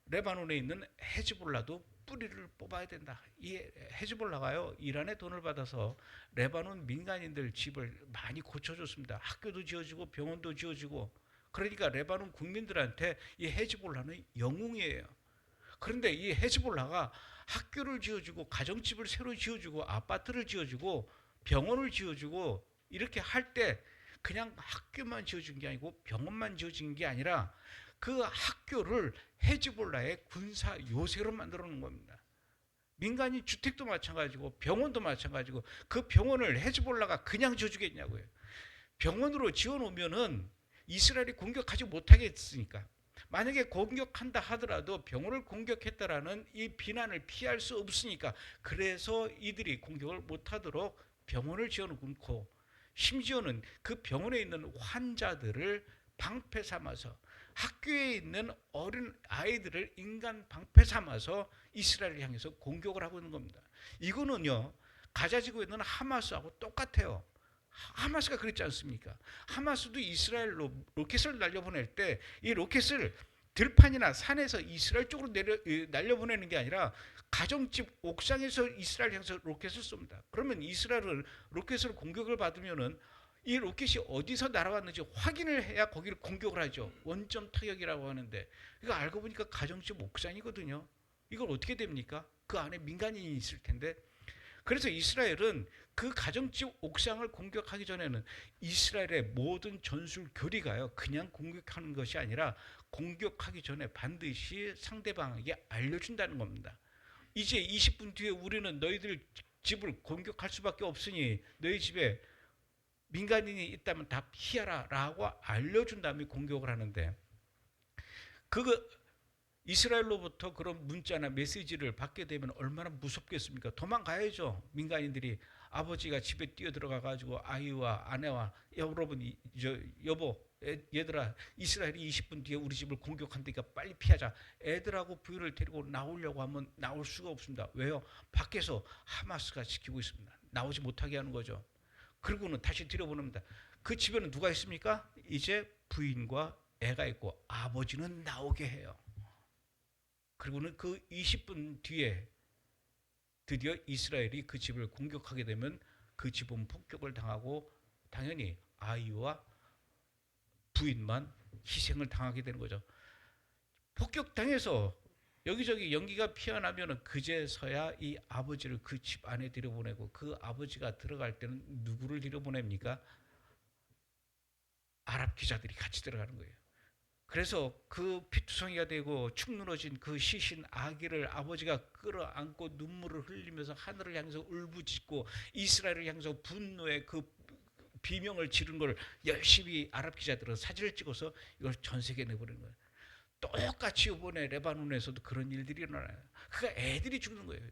레바논에 있는 헤즈볼라도 뿌리를 뽑아야 된다. 이 헤즈볼라가요 이란의 돈을 받아서 레바논 민간인들 집을 많이 고쳐줬습니다. 학교도 지어주고 병원도 지어주고. 그러니까 레바논 국민들한테 이 헤즈볼라는 영웅이에요. 그런데 이 헤즈볼라가 학교를 지어주고 가정집을 새로 지어주고 아파트를 지어주고 병원을 지어주고 이렇게 할 때 그냥 학교만 지어준 게 아니고 병원만 지어진 게 아니라 그 학교를 헤즈볼라의 군사 요새로 만들어 놓은 겁니다. 민간인 주택도 마찬가지고 병원도 마찬가지고 그 병원을 헤즈볼라가 그냥 지어주겠냐고요. 병원으로 지어놓으면은 이스라엘이 공격하지 못하겠으니까. 만약에 공격한다 하더라도 병원을 공격했다라는 이 비난을 피할 수 없으니까 그래서 이들이 공격을 못하도록 병원을 지어놓고 심지어는 그 병원에 있는 환자들을 방패 삼아서 학교에 있는 어린 아이들을 인간 방패 삼아서 이스라엘을 향해서 공격을 하고 있는 겁니다. 이거는요 가자지구에 있는 하마스하고 똑같아요. 하마스가 그랬지 않습니까? 하마스도 이스라엘로 로켓을 날려보낼 때 이 로켓을 들판이나 산에서 이스라엘 쪽으로 날려보내는 게 아니라 가정집 옥상에서 이스라엘 향해서 로켓을 쏩니다. 그러면 이스라엘은 로켓으로 공격을 받으면은 이 로켓이 어디서 날아왔는지 확인을 해야 거기를 공격을 하죠. 원점 타격이라고 하는데 이거 알고 보니까 가정집 옥상이거든요. 이걸 어떻게 됩니까? 그 안에 민간인이 있을 텐데. 그래서 이스라엘은 그 가정집 옥상을 공격하기 전에는 이스라엘의 모든 전술 교리가요 그냥 공격하는 것이 아니라 공격하기 전에 반드시 상대방에게 알려준다는 겁니다. 이제 20분 뒤에 우리는 너희들 집을 공격할 수밖에 없으니 너희 집에 민간인이 있다면 다 피하라 라고 알려준 다음에 공격을 하는데 그거 이스라엘로부터 그런 문자나 메시지를 받게 되면 얼마나 무섭겠습니까? 도망가야죠. 민간인들이 아버지가 집에 뛰어들어가 가지고 아이와 아내와 여보 얘들아 이스라엘이 20분 뒤에 우리 집을 공격한다니까 빨리 피하자. 애들하고 부유를 데리고 나오려고 하면 나올 수가 없습니다. 왜요? 밖에서 하마스가 지키고 있습니다. 나오지 못하게 하는 거죠. 그리고는 다시 들여보냅니다. 그 집에는 누가 있습니까? 이제 부인과 애가 있고 아버지는 나오게 해요. 그리고는 그 20분 뒤에 드디어 이스라엘이 그 집을 공격하게 되면 그 집은 폭격을 당하고 당연히 아이와 부인만 희생을 당하게 되는 거죠. 폭격당해서 여기저기 연기가 피어나면 그제서야 이 아버지를 그 집 안에 들여보내고 그 아버지가 들어갈 때는 누구를 들여보냅니까? 아랍 기자들이 같이 들어가는 거예요. 그래서 그 피투성이가 되고 축 늘어진 그 시신 아기를 아버지가 끌어안고 눈물을 흘리면서 하늘을 향해서 울부짖고 이스라엘을 향해서 분노의 그 비명을 지른 걸 열심히 아랍 기자들은 사진을 찍어서 이걸 전 세계에 내보내는 거예요. 똑같이 이번에 레바논에서도 그런 일들이 일어나요. 그러니까 애들이 죽는 거예요.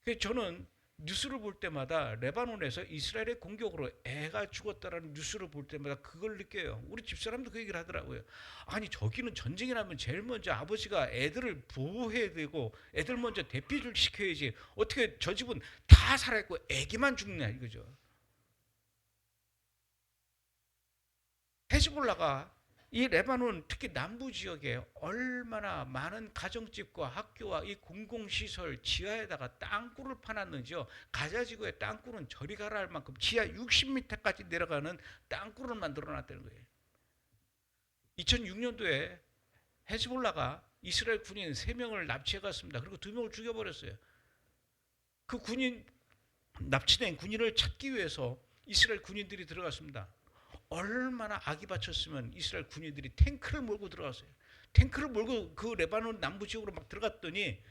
그래서 저는 뉴스를 볼 때마다 레바논에서 이스라엘의 공격으로 애가 죽었다라는 뉴스를 볼 때마다 그걸 느껴요. 우리 집사람도 그 얘기를 하더라고요. 아니 저기는 전쟁이 나면 제일 먼저 아버지가 애들을 보호해야 되고 애들 먼저 대피를 시켜야지 어떻게 저 집은 다 살아있고 애기만 죽냐 이거죠. 헤즈볼라가 이 레바논 특히 남부 지역에 얼마나 많은 가정집과 학교와 이 공공시설 지하에다가 땅굴을 파놨는지요. 가자지구의 땅굴은 저리 가라 할 만큼 지하 60m까지 내려가는 땅굴을 만들어놨다는 거예요. 2006년도에 헤즈볼라가 이스라엘 군인 3명을 납치해갔습니다. 그리고 2명을 죽여버렸어요. 그 군인 납치된 군인을 찾기 위해서 이스라엘 군인들이 들어갔습니다. 얼마나 악이 받쳤으면 이스라엘 군인들이 탱크를 몰고 들어갔어요. 탱크를 몰고 그 레바논 남부 지역으로 막 들어갔더니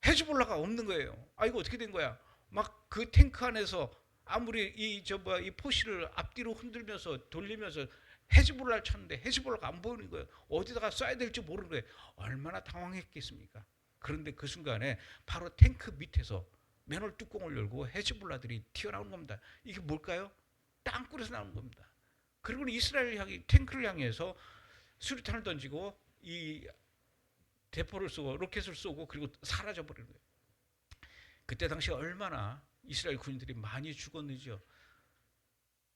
헤즈볼라가 없는 거예요. 아, 이거 어떻게 된 거야? 막 그 탱크 안에서 아무리 이 포시를 앞뒤로 흔들면서 돌리면서 헤즈볼라를 찾는데 헤즈볼라가 안 보이는 거예요. 어디다가 쏴야 될지 모르는 거예요. 얼마나 당황했겠습니까? 그런데 그 순간에 바로 탱크 밑에서 맨홀 뚜껑을 열고 헤즈볼라들이 튀어나오는 겁니다. 이게 뭘까요? 땅굴에서 나오는 겁니다. 그리고 이스라엘 향이 탱크를 향해서 수류탄을 던지고 이 대포를 쏘고 로켓을 쏘고 그리고 사라져 버리는 거예요. 그때 당시 얼마나 이스라엘 군인들이 많이 죽었는지요.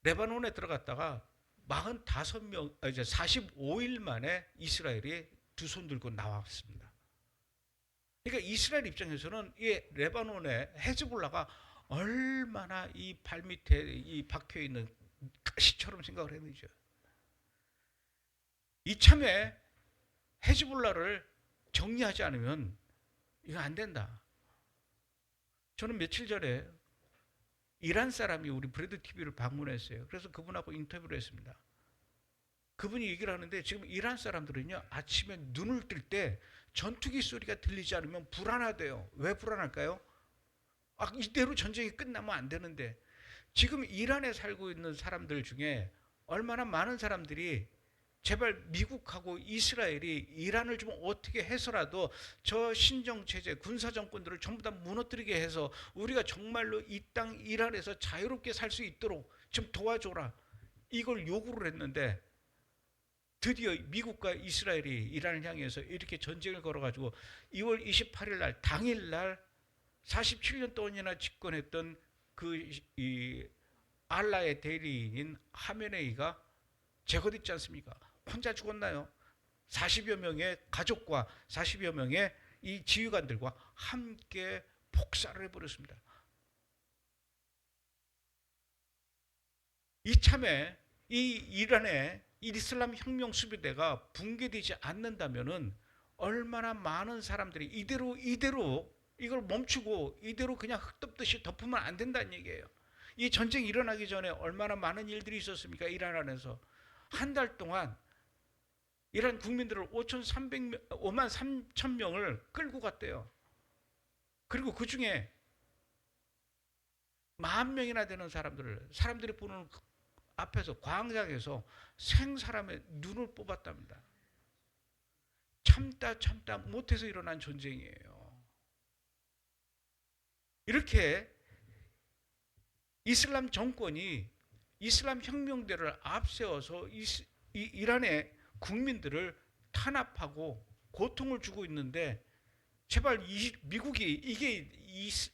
레바논에 들어갔다가 45명, 이제 45일 만에 이스라엘이 두 손 들고 나왔습니다. 그러니까 이스라엘 입장에서는 이 레바논의 헤즈볼라가 얼마나 이 발밑에 이 박혀 있는 가시처럼 생각을 했는지요. 이참에 헤즈볼라를 정리하지 않으면 이거 안 된다. 저는 며칠 전에 이란 사람이 우리 브레드 TV를 방문했어요. 그래서 그분하고 인터뷰를 했습니다. 그분이 얘기를 하는데 지금 이란 사람들은요, 아침에 눈을 뜰 때 전투기 소리가 들리지 않으면 불안하대요. 왜 불안할까요? 아, 이대로 전쟁이 끝나면 안 되는데 지금 이란에 살고 있는 사람들 중에 얼마나 많은 사람들이 제발 미국하고 이스라엘이 이란을 좀 어떻게 해서라도 저 신정체제 군사정권들을 전부 다 무너뜨리게 해서 우리가 정말로 이 땅 이란에서 자유롭게 살 수 있도록 좀 도와줘라, 이걸 요구를 했는데 드디어 미국과 이스라엘이 이란을 향해서 이렇게 전쟁을 걸어가지고 2월 28일 날 당일날 47년 동안이나 집권했던 이 알라의 대리인인 하메네이가 제거됐지 않습니까? 혼자 죽었나요? 40여 명의 가족과 40여 명의 이 지휘관들과 함께 폭살을 해버렸습니다. 이참에 이 이란의 이슬람 혁명 수비대가 붕괴되지 않는다면은 얼마나 많은 사람들이 이대로 이걸 멈추고 이대로 그냥 흙 덮듯이 덮으면 안 된다는 얘기예요. 이 전쟁이 일어나기 전에 얼마나 많은 일들이 있었습니까? 이란 안에서 한 달 동안 이란 국민들을 5만 3천 명을 끌고 갔대요. 그리고 그 중에 10,000명이나 되는 사람들이 보는 앞에서 광장에서 생사람의 눈을 뽑았답니다. 참다 못해서 일어난 전쟁이에요. 이렇게 이슬람 정권이 이슬람 혁명대를 앞세워서 이란의 국민들을 탄압하고 고통을 주고 있는데 제발 미국이 이게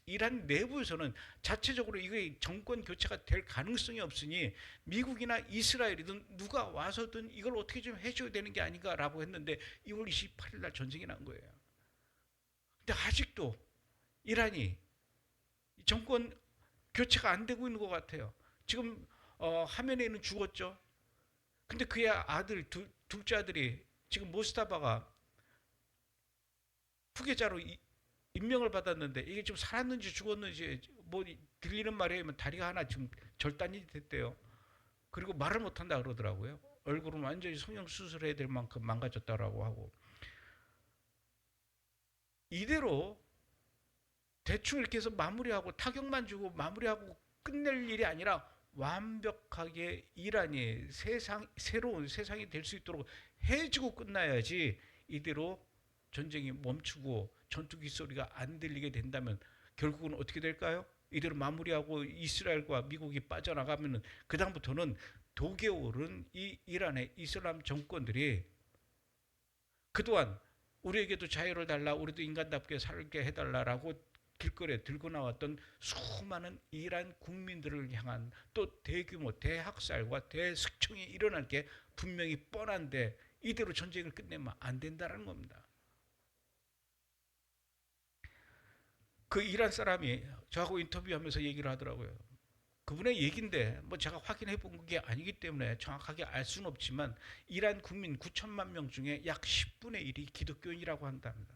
이란 내부에서는 자체적으로 이게 정권 교체가 될 가능성이 없으니 미국이나 이스라엘이든 누가 와서든 이걸 어떻게 좀 해줘야 되는 게 아닌가라고 했는데 2월 28일 날 전쟁이 난 거예요. 근데 아직도 이란이 정권 교체가 안 되고 있는 것 같아요. 지금 하메네이는 죽었죠. 근데 그의 아들, 둘째 아들이 지금 모스타바가 후계자로 임명을 받았는데 이게 지금 살았는지 죽었는지 뭐 들리는 말에 의하면 다리가 하나 지금 절단이 됐대요. 그리고 말을 못한다 그러더라고요. 얼굴은 완전히 성형 수술해야 될 만큼 망가졌다라고 하고. 이대로 대충 이렇게 해서 마무리하고 타격만 주고 마무리하고 끝낼 일이 아니라 완벽하게 이란이 새로운 세상이 될 수 있도록 해주고 끝나야지 이대로 전쟁이 멈추고 전투기 소리가 안 들리게 된다면 결국은 어떻게 될까요? 이대로 마무리하고 이스라엘과 미국이 빠져나가면 그 다음부터는 독에 오른 이 이란의 이슬람 정권들이 그동안 우리에게도 자유를 달라, 우리도 인간답게 살게 해달라라고 길거리에 들고 나왔던 수많은 이란 국민들을 향한 또 대규모 대학살과 대숙청이 일어날 게 분명히 뻔한데 이대로 전쟁을 끝내면 안 된다는 겁니다. 그 이란 사람이 저하고 인터뷰하면서 얘기를 하더라고요. 그분의 얘기인데 뭐 제가 확인해 본 게 아니기 때문에 정확하게 알 수는 없지만 이란 국민 9천만 명 중에 약 10분의 1이 기독교인이라고 한답니다.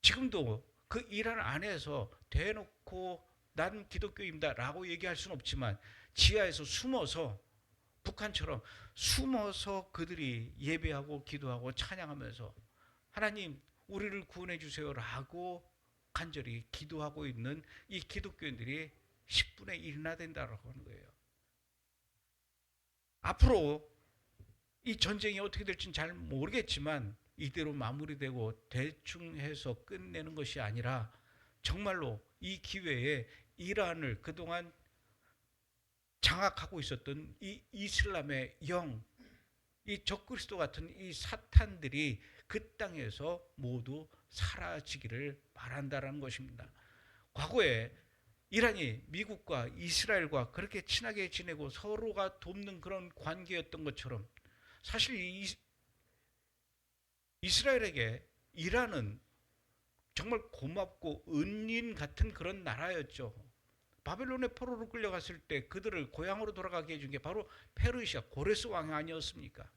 지금도 그 이란 안에서 대놓고 난 기독교인이다라고 얘기할 수는 없지만 지하에서 숨어서 북한처럼 숨어서 그들이 예배하고 기도하고 찬양하면서 하나님 우리를 구원해 주세요라고 간절히 기도하고 있는 이 기독교인들이 10분의 1이나 된다라고 하는 거예요. 앞으로 이 전쟁이 어떻게 될지는 잘 모르겠지만 이대로 마무리되고 대충 해서 끝내는 것이 아니라 정말로 이 기회에 이란을 그동안 장악하고 있었던 이 이슬람의 영, 이 적그리스도 같은 이 사탄들이 그 땅에서 모두 사라지기를 바란다라는 것입니다. 과거에 이란이 미국과 이스라엘과 그렇게 친하게 지내고 서로가 돕는 그런 관계였던 것처럼 사실 이스라엘에게 이란은 정말 고맙고 은인 같은 그런 나라였죠. 바벨론의 포로로 끌려갔을 때 그들을 고향으로 돌아가게 해준 게 바로 페르시아 고레스 왕이 아니었습니까?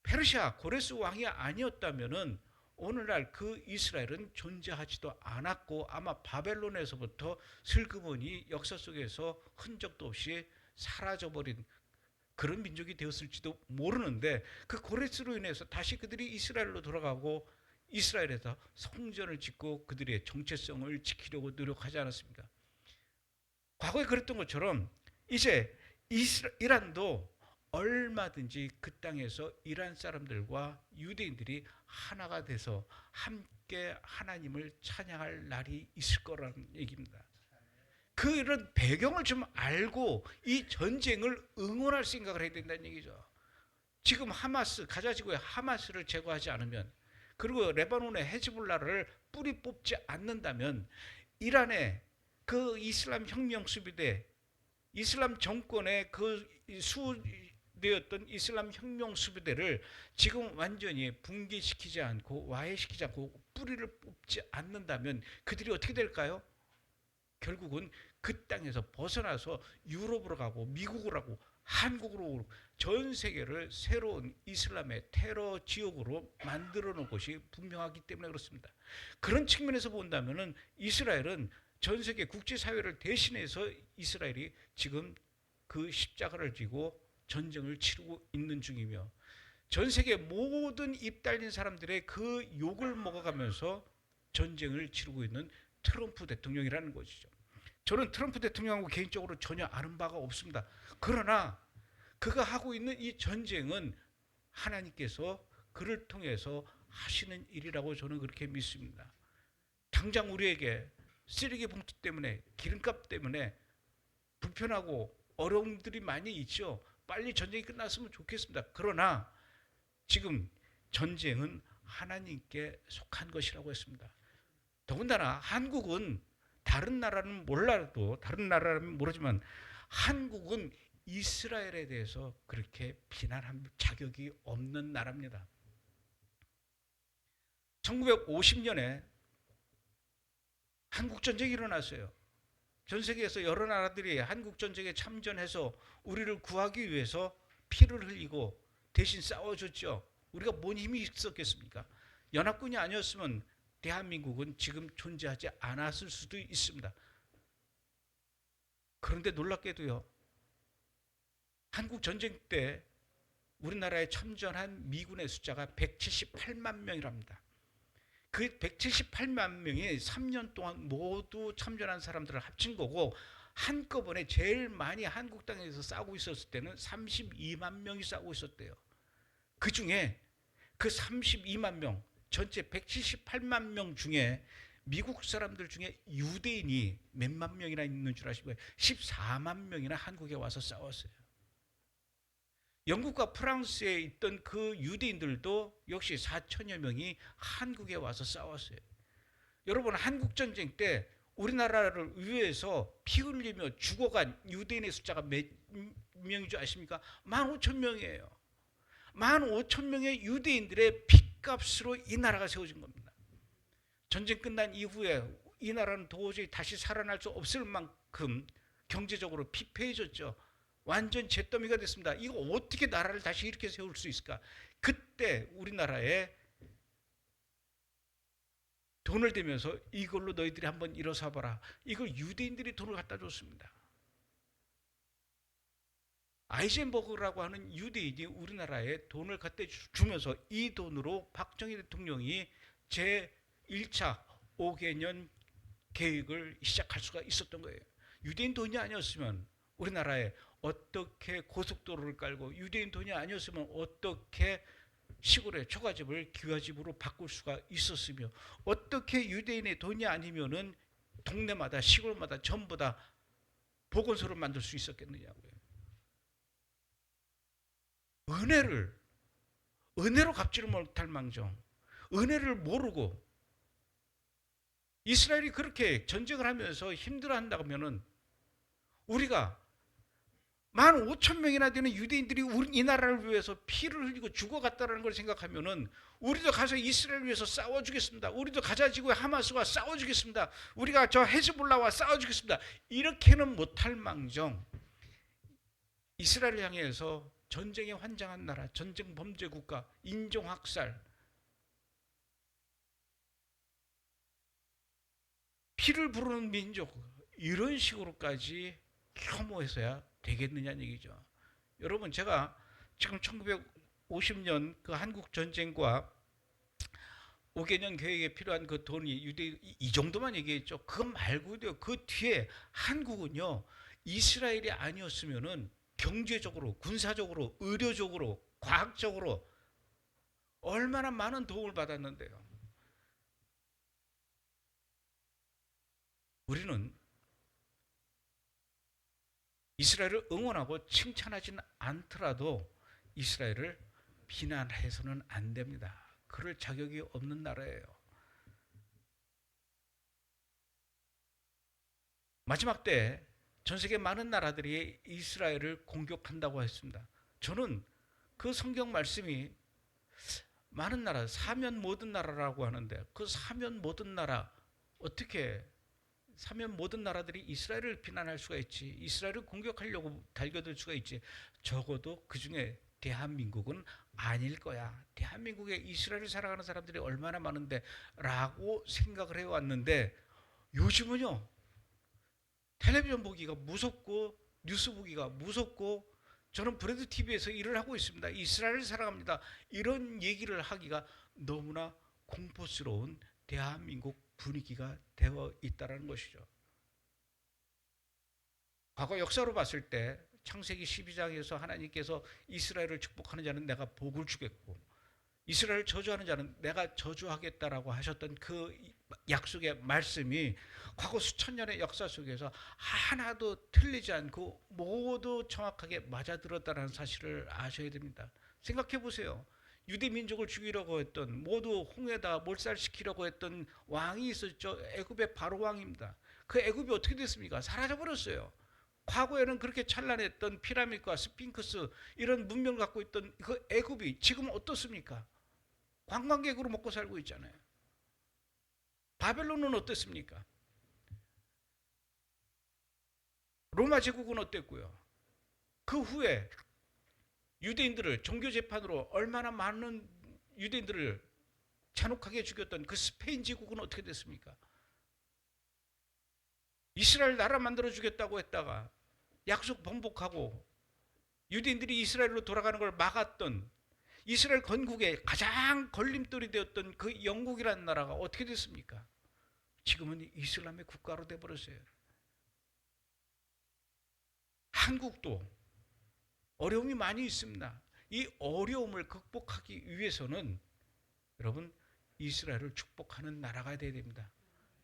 페르시아 고레스 왕이 아니었다면은 오늘날 그 이스라엘은 존재하지도 않았고 아마 바벨론에서부터 슬그머니 역사 속에서 흔적도 없이 사라져버린 그런 민족이 되었을지도 모르는데 그 고레스로 인해서 다시 그들이 이스라엘로 돌아가고 이스라엘에서 성전을 짓고 그들의 정체성을 지키려고 노력하지 않았습니까? 과거에 그랬던 것처럼 이제 이란도 얼마든지 그 땅에서 이란 사람들과 유대인들이 하나가 돼서 함께 하나님을 찬양할 날이 있을 거라는 얘기입니다. 그런 배경을 좀 알고 이 전쟁을 응원할 생각을 해야 된다는 얘기죠. 지금 하마스, 가자 지구의 하마스를 제거하지 않으면 그리고 레바논의 헤즈볼라를 뿌리 뽑지 않는다면 이란의 그 이슬람 혁명 수비대, 이슬람 정권의 그 수되었던 이슬람 혁명 수비대를 지금 완전히 붕괴시키지 않고 와해시키지 않고 뿌리를 뽑지 않는다면 그들이 어떻게 될까요? 결국은 그 땅에서 벗어나서 유럽으로 가고 미국으로 가고 한국으로 전 세계를 새로운 이슬람의 테러 지역으로 만들어 놓은 것이 분명하기 때문에 그렇습니다. 그런 측면에서 본다면은 이스라엘은 전 세계 국제사회를 대신해서 이스라엘이 지금 그 십자가를 지고 전쟁을 치르고 있는 중이며 전 세계 모든 입 달린 사람들의 그 욕을 먹어가면서 전쟁을 치르고 있는 트럼프 대통령이라는 것이죠. 저는 트럼프 대통령하고 개인적으로 전혀 아는 바가 없습니다. 그러나 그가 하고 있는 이 전쟁은 하나님께서 그를 통해서 하시는 일이라고 저는 그렇게 믿습니다. 당장 우리에게 쓰레기 봉투 때문에 기름값 때문에 불편하고 어려움들이 많이 있죠. 빨리 전쟁이 끝났으면 좋겠습니다. 그러나 지금 전쟁은 하나님께 속한 것이라고 했습니다. 더군다나 한국은 다른 나라는 몰라도 다른 나라는 모르지만 한국은 이스라엘에 대해서 그렇게 비난할 자격이 없는 나라입니다. 1950년에 한국전쟁이 일어났어요. 전 세계에서 여러 나라들이 한국전쟁에 참전해서 우리를 구하기 위해서 피를 흘리고 대신 싸워줬죠. 우리가 뭔 힘이 있었겠습니까? 연합군이 아니었으면 대한민국은 지금 존재하지 않았을 수도 있습니다. 그런데 놀랍게도요. 한국전쟁 때 우리나라에 참전한 미군의 숫자가 178만 명이랍니다. 그 178만 명이 3년 동안 모두 참전한 사람들을 합친 거고 한꺼번에 제일 많이 한국 땅에서 싸우고 있었을 때는 32만 명이 싸우고 있었대요. 그 중에 그 32만 명 전체 178만 명 중에 미국 사람들 중에 유대인이 몇만 명이나 있는 줄 아시고요. 14만 명이나 한국에 와서 싸웠어요. 영국과 프랑스에 있던 그 유대인들도 역시 4천여 명이 한국에 와서 싸웠어요. 여러분 한국전쟁 때 우리나라를 위해서 피 흘리며 죽어간 유대인의 숫자가 몇 명인 줄 아십니까? 15,000명이에요. 15,000명의 유대인들의 핏값으로 이 나라가 세워진 겁니다. 전쟁 끝난 이후에 이 나라는 도저히 다시 살아날 수 없을 만큼 경제적으로 피폐해졌죠. 완전 잿더미가 됐습니다. 이거 어떻게 나라를 다시 이렇게 세울 수 있을까? 그때 우리나라에 돈을 대면서 이걸로 너희들이 한번 일어서 봐라. 이걸 유대인들이 돈을 갖다 줬습니다. 아이젠버그라고 하는 유대인이 우리나라에 돈을 갖다 주면서 이 돈으로 박정희 대통령이 제1차 5개년 계획을 시작할 수가 있었던 거예요. 유대인 돈이 아니었으면 우리나라에 어떻게 고속도로를 깔고, 유대인 돈이 아니었으면 어떻게 시골의 초가집을 기와집으로 바꿀 수가 있었으며, 어떻게 유대인의 돈이 아니면은 동네마다 시골마다 전부 다 보건소를 만들 수 있었겠느냐고요. 은혜로 갚지를 못할 망정, 은혜를 모르고 이스라엘이 그렇게 전쟁을 하면서 힘들어한다고 하면은 우리가 15,000명이나 되는 유대인들이 이 나라를 위해서 피를 흘리고 죽어갔다는 걸 생각하면은 우리도 가서 이스라엘을 위해서 싸워주겠습니다. 우리도 가자지구 하마스와 싸워주겠습니다. 우리가 저 헤즈볼라와 싸워주겠습니다. 이렇게는 못할 망정, 이스라엘을 향해서 전쟁에 환장한 나라, 전쟁 범죄 국가, 인종학살, 피를 부르는 민족, 이런 식으로까지 혐오해서야 되겠느냐는 얘기죠. 여러분, 제가 지금 1950년 그 한국 전쟁과 5개년 계획에 필요한 그 돈이 유대, 이 정도만 얘기했죠. 그거 말고도요, 그 뒤에 한국은요, 이스라엘이 아니었으면은 경제적으로, 군사적으로, 의료적으로, 과학적으로 얼마나 많은 도움을 받았는데요. 우리는 이스라엘을 응원하고 칭찬하지는 않더라도 이스라엘을 비난해서는 안 됩니다. 그럴 자격이 없는 나라예요. 마지막 때 전 세계 많은 나라들이 이스라엘을 공격한다고 했습니다. 저는 그 성경 말씀이 많은 나라, 사면 모든 나라라고 하는데, 그 사면 모든 나라, 어떻게 사면 모든 나라들이 이스라엘을 비난할 수가 있지, 이스라엘을 공격하려고 달겨들 수가 있지. 적어도 그 중에 대한민국은 아닐 거야. 대한민국에 이스라엘을 사랑하는 사람들이 얼마나 많은데 라고 생각을 해왔는데, 요즘은요, 텔레비전 보기가 무섭고 뉴스 보기가 무섭고, 저는 브레드 TV에서 일을 하고 있습니다. 이스라엘을 사랑합니다, 이런 얘기를 하기가 너무나 공포스러운 대한민국 분위기가 되어 있다는 것이죠. 과거 역사로 봤을 때 창세기 12장에서 하나님께서 이스라엘을 축복하는 자는 내가 복을 주겠고 이스라엘을 저주하는 자는 내가 저주하겠다라고 하셨던 그 약속의 말씀이 과거 수천 년의 역사 속에서 하나도 틀리지 않고 모두 정확하게 맞아들었다는 사실을 아셔야 됩니다. 생각해 보세요. 유대 민족을 죽이려고 했던, 모두 홍해다 몰살시키려고 했던 왕이 있었죠. 애굽의 바로 왕입니다. 그 애굽이 어떻게 됐습니까? 사라져 버렸어요. 과거에는 그렇게 찬란했던 피라미드와 스핑크스, 이런 문명을 갖고 있던 그 애굽이 지금 어떻습니까? 관광객으로 먹고 살고 있잖아요. 바벨론은 어땠습니까? 로마 제국은 어땠고요? 그 후에 유대인들을 종교재판으로 얼마나 많은 유대인들을 잔혹하게 죽였던 그 스페인 제국은 어떻게 됐습니까? 이스라엘 나라 만들어 주겠다고 했다가 약속 번복하고 유대인들이 이스라엘로 돌아가는 걸 막았던, 이스라엘 건국의 가장 걸림돌이 되었던 그 영국이라는 나라가 어떻게 됐습니까? 지금은 이슬람의 국가로 돼버렸어요. 한국도 어려움이 많이 있습니다. 이 어려움을 극복하기 위해서는 여러분, 이스라엘을 축복하는 나라가 되어야 됩니다.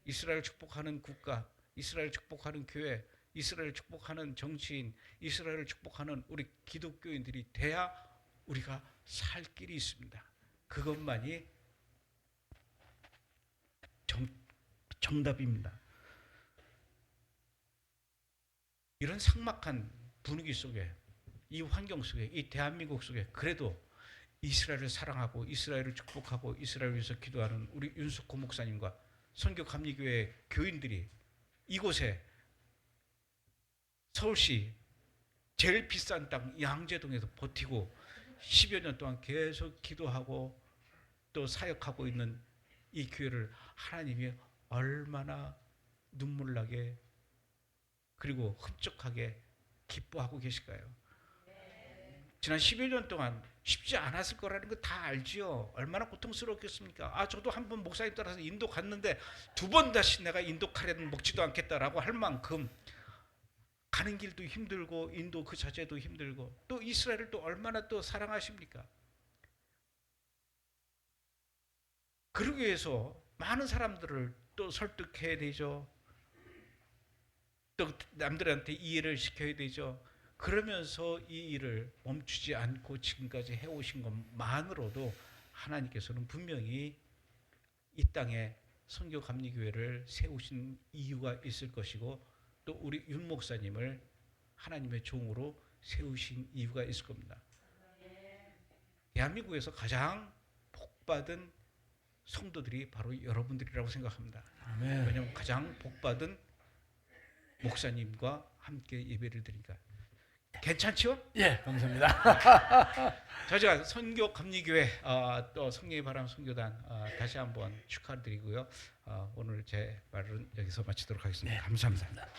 이스라엘을 축복하는 국가, 이스라엘을 축복하는 교회, 이스라엘을 축복하는 정치인, 이스라엘을 축복하는 우리 기독교인들이 돼야 우리가 살 길이 있습니다. 그것만이 정답입니다. 이런 삭막한 분위기 속에, 이 환경 속에, 이 대한민국 속에 그래도 이스라엘을 사랑하고 이스라엘을 축복하고 이스라엘을 위해서 기도하는 우리 윤석호 목사님과 선교감리교회 교인들이 이곳에 서울시 제일 비싼 땅 양재동에서 버티고 10여 년 동안 계속 기도하고 또 사역하고 있는 이 교회를 하나님이 얼마나 눈물나게 그리고 흡족하게 기뻐하고 계실까요? 지난 10여 년 동안 쉽지 않았을 거라는 거 다 알지요. 얼마나 고통스러웠겠습니까? 아, 저도 한 번 목사님 따라서 인도 갔는데 두 번 다시 내가 인도 카레는 먹지도 않겠다라고 할 만큼 가는 길도 힘들고 인도 그 자체도 힘들고 또 이스라엘을 또 얼마나 또 사랑하십니까? 그러기 위해서 많은 사람들을 또 설득해야 되죠. 또 남들한테 이해를 시켜야 되죠. 그러면서 이 일을 멈추지 않고 지금까지 해오신 것만으로도 하나님께서는 분명히 이 땅에 선교감리교회를 세우신 이유가 있을 것이고 또 우리 윤 목사님을 하나님의 종으로 세우신 이유가 있을 겁니다. 대한민국에서 가장 복받은 성도들이 바로 여러분들이라고 생각합니다. 아멘. 왜냐하면 가장 복받은 목사님과 함께 예배를 드리니까. 괜찮죠? 예, 감사합니다. 자, 선교감리교회 또 성령의 바람 선교단 다시 한번 축하드리고요. 오늘 제 말은 여기서 마치도록 하겠습니다. 감사합니다.